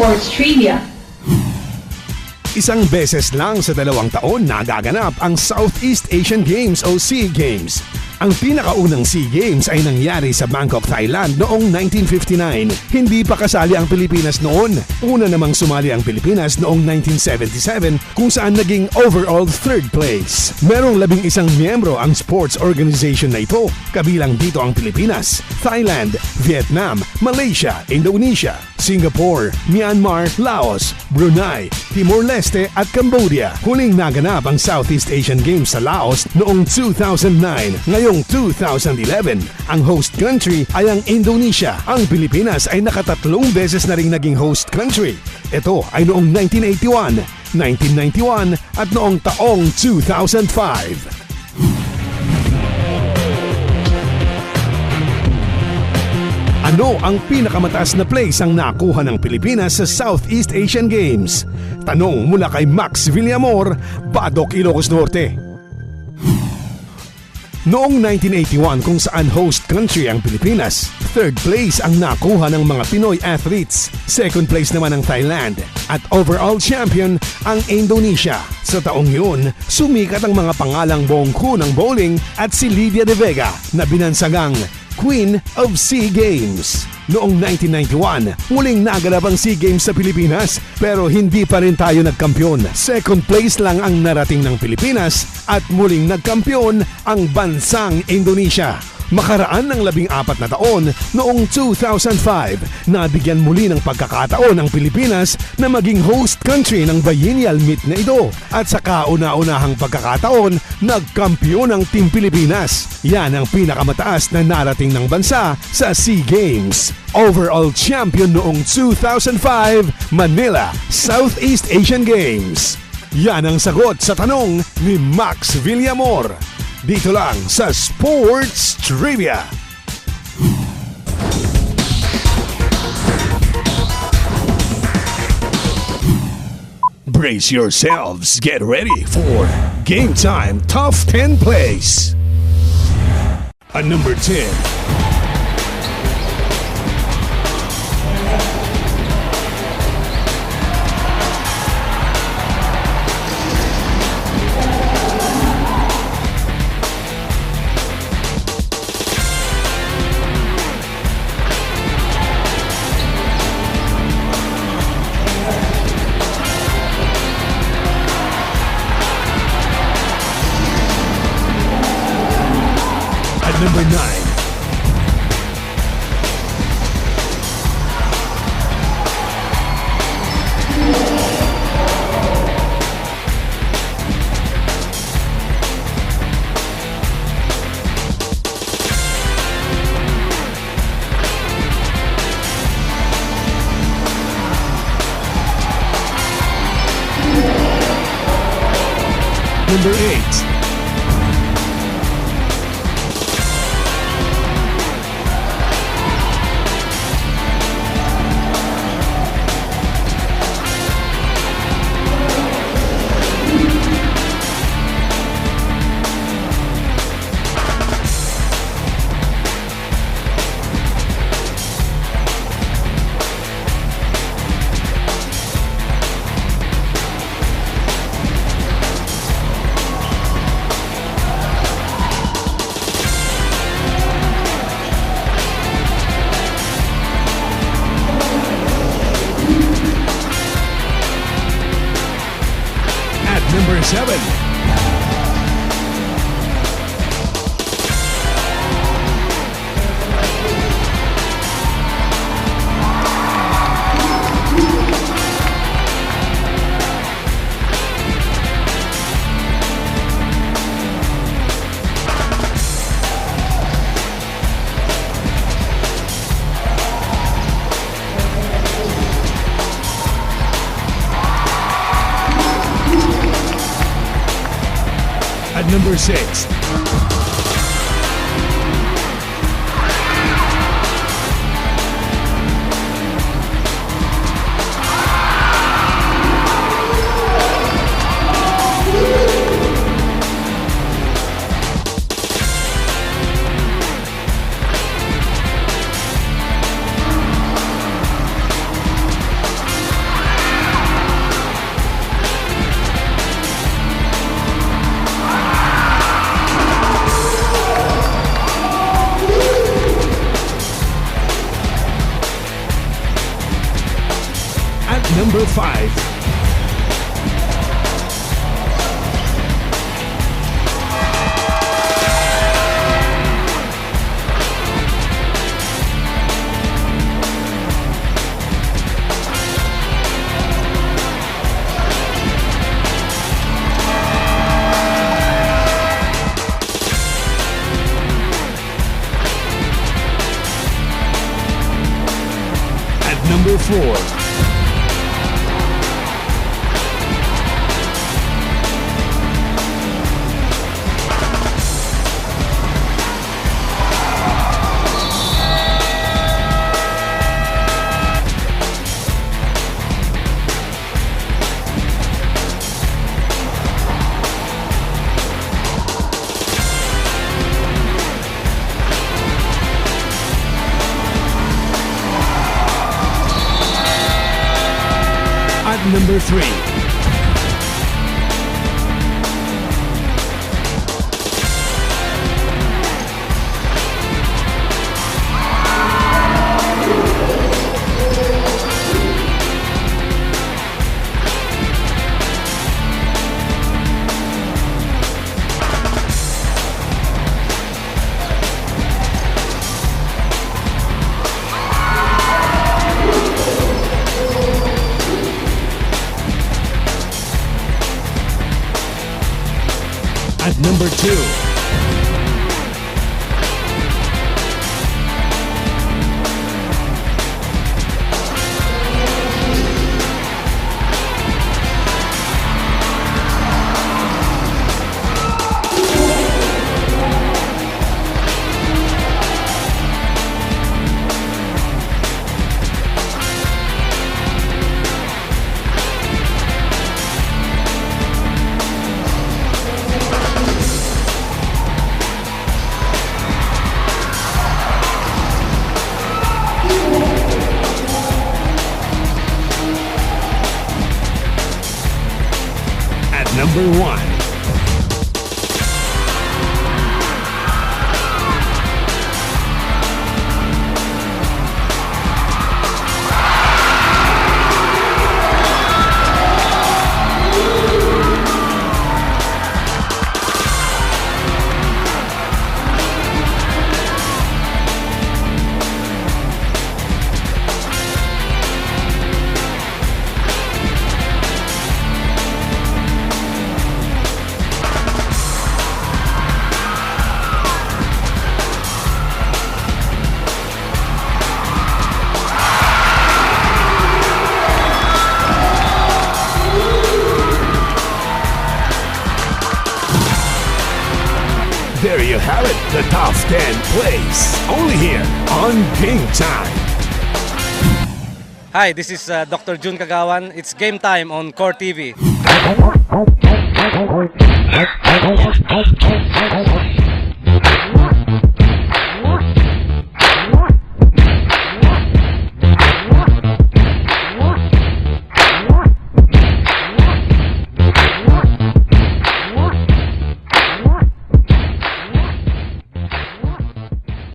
sports trivia. Isang beses lang sa 2 taon nagaganap ang Southeast Asian Games o SEA Games. Ang pinakaunang SEA Games ay nangyari sa Bangkok, Thailand noong 1959. Hindi pa kasali ang Pilipinas noon. Una namang sumali ang Pilipinas noong 1977 kung saan naging overall 3rd place. Merong 11 miyembro ang sports organization na ito. Kabilang dito ang Pilipinas, Thailand, Vietnam, Malaysia, Indonesia, Singapore, Myanmar, Laos, Brunei, Timor-Leste at Cambodia. Huling naganap ang Southeast Asian Games sa Laos noong 2009. Ngayong 2011, ang host country ay ang Indonesia. Ang Pilipinas ay nakatatlong beses na ring naging host country. Ito ay noong 1981, 1991 at noong taong 2005. Ano ang pinakamataas na place ang nakuha ng Pilipinas sa Southeast Asian Games? Tanong mula kay Max Villamor, Badok, Ilocos Norte. Noong 1981 kung saan host country ang Pilipinas, 3rd place ang nakuha ng mga Pinoy athletes, 2nd place naman ang Thailand, at overall champion ang Indonesia. Sa taong yun, sumikat ang mga pangalang Bongku ng bowling at si Lydia De Vega na binansagang Queen of SEA Games. Noong 1991, muling naganap ang SEA Games sa Pilipinas pero hindi pa rin tayo nagkampiyon. 2nd place lang ang narating ng Pilipinas at muling nagkampiyon ang bansang Indonesia. Makaraan ng 14 na taon, noong 2005, nabigyan muli ng pagkakataon ang Pilipinas na maging host country ng biennial meet na ito. At sa kauna-unahang pagkakataon, nagkampiyon ang Team Pilipinas. Yan ang pinakamataas na narating ng bansa sa SEA Games. Overall champion noong 2005, Manila, Southeast Asian Games. Yan ang sagot sa tanong ni Max Villamor. Dito lang sa Sports Trivia. Brace yourselves. Get ready for Gametime Top 10 Plays. At number 10. Number 9. Number 8. Number 7. At number 6. number 5. Number 4. Number 3. At number 2. Number 1. There you have it, the top 10 plays, only here on Gametime. Hi, this is Dr. Jun Kagawan. It's Gametime on Core TV.